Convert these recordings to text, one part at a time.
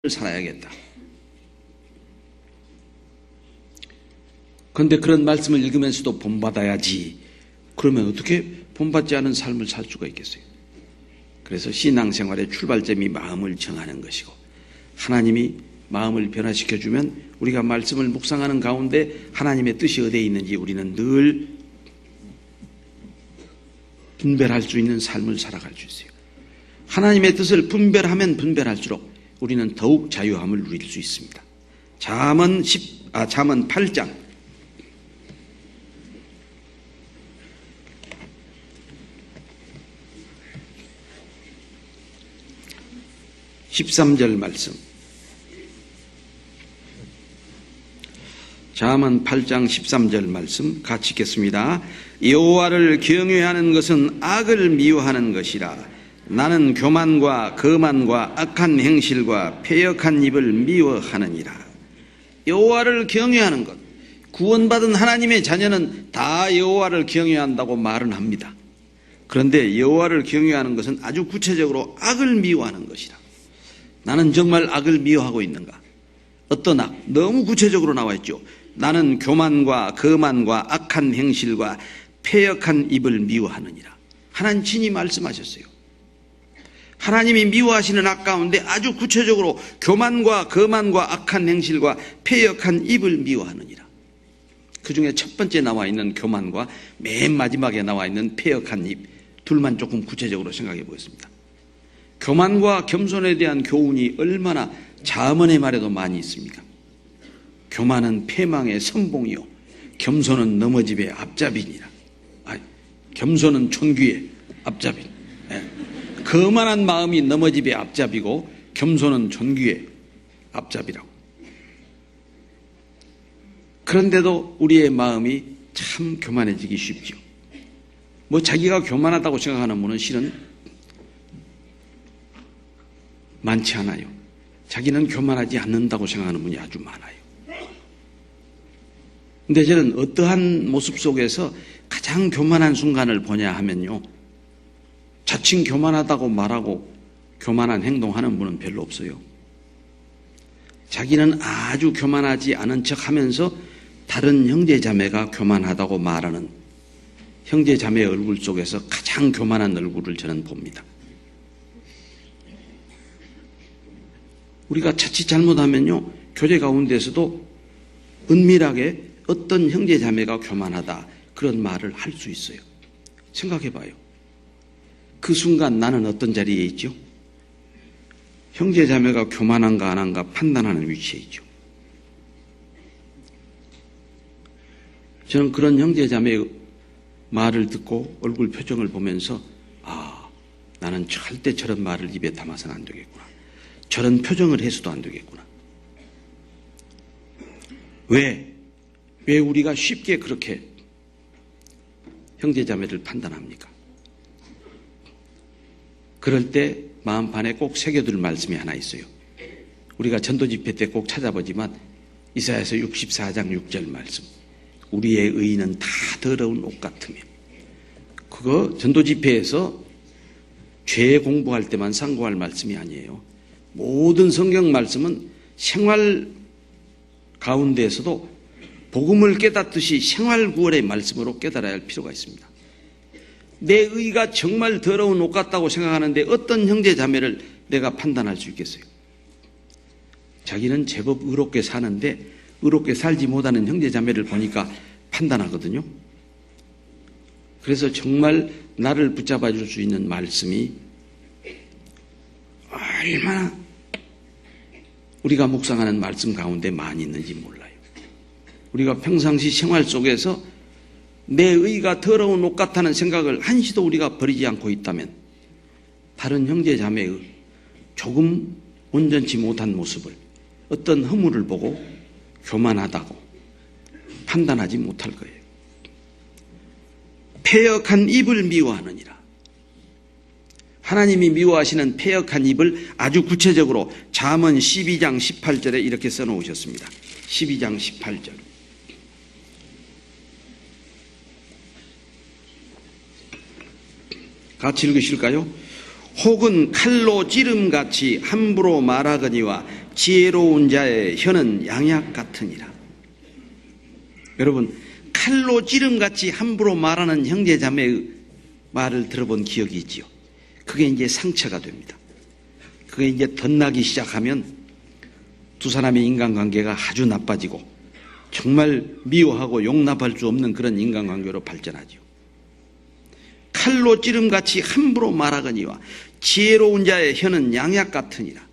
살아야겠다. 그런데 그런 말씀을 읽으면서도 본받아야지. 그러면 어떻게 본받지 않은 삶을 살 수가 있겠어요? 그래서 신앙생활의 출발점이 마음을 정하는 것이고, 하나님이 마음을 변화시켜주면 우리가 말씀을 묵상하는 가운데 하나님의 뜻이 어디에 있는지 우리는 늘 분별할 수 있는 삶을 살아갈 수 있어요. 하나님의 뜻을 분별하면 분별할수록 우리는 더욱 자유함을 누릴 수 있습니다. 잠언 8장 13절 말씀. 잠언 8장 13절 말씀 같이 읽겠습니다. 여호와를 경외하는 것은 악을 미워하는 것이라. 나는 교만과 거만과 악한 행실과 패역한 입을 미워하느니라. 여호와를 경외하는 것, 구원받은 하나님의 자녀는 다 여호와를 경외한다고 말은 합니다. 그런데 여호와를 경외하는 것은 아주 구체적으로 악을 미워하는 것이라. 나는 정말 악을 미워하고 있는가? 어떤 악? 너무 구체적으로 나와 있죠. 나는 교만과 거만과 악한 행실과 패역한 입을 미워하느니라. 하나님 친히 말씀하셨어요. 하나님이 미워하시는 악 가운데 아주 구체적으로 교만과 거만과 악한 행실과 패역한 입을 미워하느니라. 그 중에 첫 번째 나와 있는 교만과 맨 마지막에 나와 있는 패역한 입, 둘만 조금 구체적으로 생각해 보겠습니다. 교만과 겸손에 대한 교훈이 얼마나 잠언의 말에도 많이 있습니까? 교만은 패망의 선봉이요 겸손은 넘어집의 앞잡이니라. 겸손은 촌귀의 앞잡이. 거만한 마음이 넘어집의 앞잡이고 겸손은 촌귀의 앞잡이라고. 그런데도 우리의 마음이 참 교만해지기 쉽죠. 자기가 교만하다고 생각하는 분은 실은 많지 않아요. 자기는 교만하지 않는다고 생각하는 분이 아주 많아요. 근데 저는 어떠한 모습 속에서 가장 교만한 순간을 보냐 하면요, 자칭 교만하다고 말하고 교만한 행동하는 분은 별로 없어요. 자기는 아주 교만하지 않은 척 하면서 다른 형제자매가 교만하다고 말하는 형제자매의 얼굴 속에서 가장 교만한 얼굴을 저는 봅니다. 우리가 자칫 잘못하면요, 교제 가운데서도 은밀하게 어떤 형제자매가 교만하다 그런 말을 할 수 있어요. 생각해 봐요. 그 순간 나는 어떤 자리에 있죠? 형제자매가 교만한가 안 한가 판단하는 위치에 있죠. 저는 그런 형제자매의 말을 듣고 얼굴 표정을 보면서 나는 절대 저런 말을 입에 담아서는 안 되겠구나. 저런 표정을 해서도 안 되겠구나. 왜 우리가 쉽게 그렇게 형제자매를 판단합니까? 그럴 때 마음판에 꼭 새겨둘 말씀이 하나 있어요. 우리가 전도집회 때 꼭 찾아보지만 이사야서 64장 6절 말씀. 우리의 의는 다 더러운 옷 같으며. 그거 전도집회에서 죄 공부할 때만 상고할 말씀이 아니에요. 모든 성경 말씀은 생활 가운데에서도 복음을 깨닫듯이 생활 구원의 말씀으로 깨달아야 할 필요가 있습니다. 내 의가 정말 더러운 옷 같다고 생각하는데 어떤 형제 자매를 내가 판단할 수 있겠어요? 자기는 제법 의롭게 사는데 의롭게 살지 못하는 형제 자매를 보니까 판단하거든요. 그래서 정말 나를 붙잡아 줄 수 있는 말씀이 얼마나 우리가 묵상하는 말씀 가운데 많이 있는지 몰라요. 우리가 평상시 생활 속에서 내 의가 더러운 옷 같다는 생각을 한시도 우리가 버리지 않고 있다면 다른 형제 자매의 조금 온전치 못한 모습을, 어떤 허물을 보고 교만하다고 판단하지 못할 거예요. 패역한 입을 미워하느니라. 하나님이 미워하시는 패역한 입을 아주 구체적으로 잠언 12장 18절에 이렇게 써놓으셨습니다. 12장 18절. 같이 읽으실까요? 혹은 칼로 찌름같이 함부로 말하거니와 지혜로운 자의 혀는 양약 같으니라. 여러분, 칼로 찌름같이 함부로 말하는 형제자매의 말을 들어본 기억이 있지요. 그게 이제 상처가 됩니다. 그게 이제 덧나기 시작하면 두 사람의 인간관계가 아주 나빠지고 정말 미워하고 용납할 수 없는 그런 인간관계로 발전하죠. 칼로 찌름같이 함부로 말하거니와 지혜로운 자의 혀는 양약 같으니라.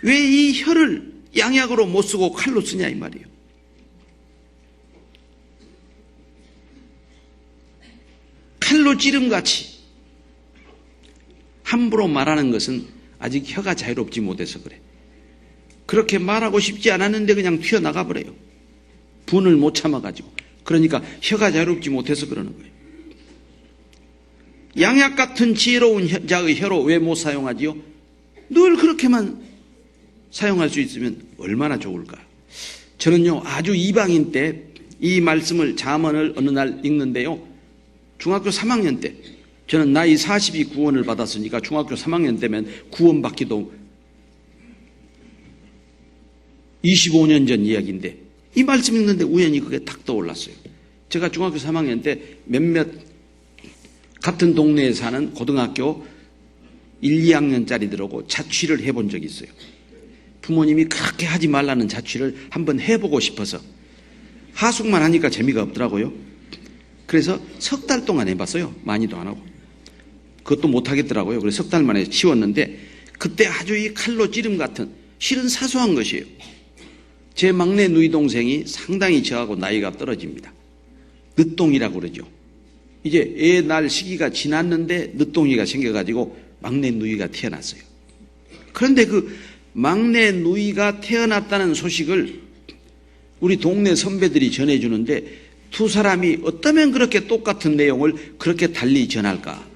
왜 이 혀를 양약으로 못 쓰고 칼로 쓰냐 이 말이에요. 칼로 찌름같이 함부로 말하는 것은 아직 혀가 자유롭지 못해서 그래. 그렇게 말하고 싶지 않았는데 그냥 튀어나가 버려요. 분을 못 참아가지고. 그러니까 혀가 자유롭지 못해서 그러는 거예요. 양약 같은 지혜로운 자의 혀로 왜 못 사용하지요? 늘 그렇게만 사용할 수 있으면 얼마나 좋을까. 저는요, 아주 이방인 때 이 말씀을 잠언을 어느 날 읽는데요, 중학교 3학년 때, 저는 나이 40이 구원을 받았으니까 중학교 3학년 때면 구원 받기도 25년 전 이야기인데, 이 말씀 읽는데 우연히 그게 탁 떠올랐어요. 제가 중학교 3학년 때 몇몇 같은 동네에 사는 고등학교 1, 2학년짜리들하고 자취를 해본 적이 있어요. 부모님이 그렇게 하지 말라는 자취를 한번 해보고 싶어서. 하숙만 하니까 재미가 없더라고요. 그래서 석 달 동안 해봤어요. 많이도 안 하고. 그것도 못하겠더라고요. 그래서 석 달 만에 치웠는데, 그때 아주 이 칼로 찌름 같은, 실은 사소한 것이에요. 제 막내 누이 동생이 상당히 저하고 나이가 떨어집니다. 늦동이라고 그러죠. 이제 애 낳을 시기가 지났는데 늦동이가 생겨가지고 막내 누이가 태어났어요. 그런데 그 막내 누이가 태어났다는 소식을 우리 동네 선배들이 전해주는데, 두 사람이 어쩌면 그렇게 똑같은 내용을 그렇게 달리 전할까?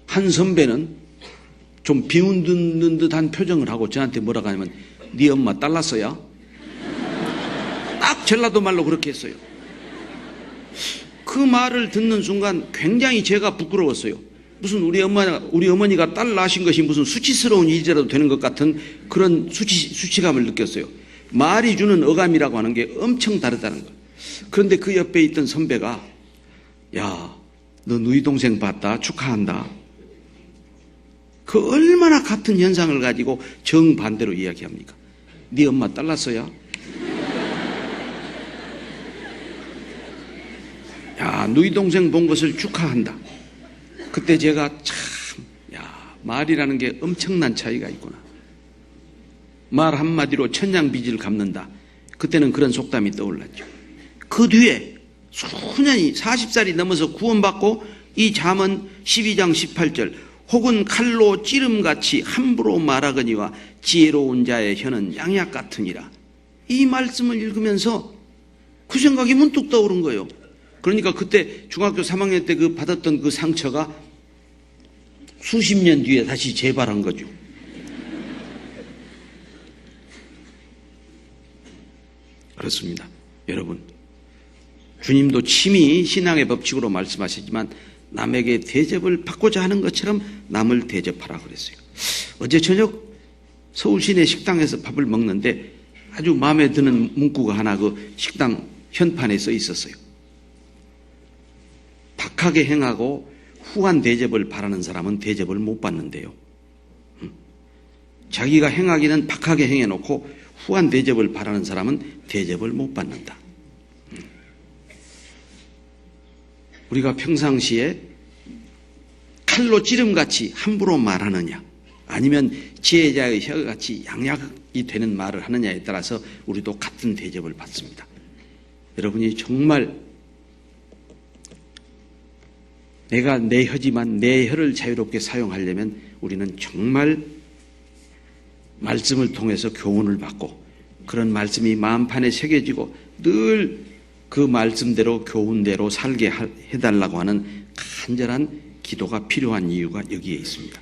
한 선배는 좀 비웃는 듯한 표정을 하고 저한테 뭐라고 하냐면, 네 엄마 딸났어야? 딱 전라도 말로 그렇게 했어요. 그 말을 듣는 순간 굉장히 제가 부끄러웠어요. 무슨 우리 어머니가 딸 낳으신 것이 무슨 수치스러운 일이라도 되는 것 같은 그런 수치감을 느꼈어요. 말이 주는 어감이라고 하는 게 엄청 다르다는 거. 그런데 그 옆에 있던 선배가, 야, 너 누이 동생 봤다? 축하한다. 그 얼마나 같은 현상을 가지고 정반대로 이야기합니까? 네 엄마 딸 낳았어야? 야, 누이 동생 본 것을 축하한다. 그때 제가 참, 말이라는 게 엄청난 차이가 있구나. 말 한마디로 천냥빚을 갚는다. 그때는 그런 속담이 떠올랐죠. 그 뒤에 수년이 40살이 넘어서 구원받고 이 잠언 12장 18절, 혹은 칼로 찌름같이 함부로 말하거니와 지혜로운 자의 혀는 양약 같으니라. 이 말씀을 읽으면서 그 생각이 문득 떠오른 거예요. 그러니까 그때 중학교 3학년 때 그 받았던 그 상처가 수십 년 뒤에 다시 재발한 거죠. 그렇습니다. 여러분, 주님도 친히 신앙의 법칙으로 말씀하시지만 남에게 대접을 받고자 하는 것처럼 남을 대접하라 그랬어요. 어제 저녁 서울 시내 식당에서 밥을 먹는데 아주 마음에 드는 문구가 하나 그 식당 현판에 써 있었어요. 박하게 행하고 후한 대접을 바라는 사람은 대접을 못 받는데요. 자기가 행하기는 박하게 행해놓고 후한 대접을 바라는 사람은 대접을 못 받는다. 우리가 평상시에 칼로 찌름같이 함부로 말하느냐, 아니면 지혜자의 혀같이 양약이 되는 말을 하느냐에 따라서 우리도 같은 대접을 받습니다. 여러분이 정말 내가 내 혀지만 내 혀를 자유롭게 사용하려면 우리는 정말 말씀을 통해서 교훈을 받고 그런 말씀이 마음판에 새겨지고 늘 그 말씀대로 교훈대로 살게 해달라고 하는 간절한 기도가 필요한 이유가 여기에 있습니다.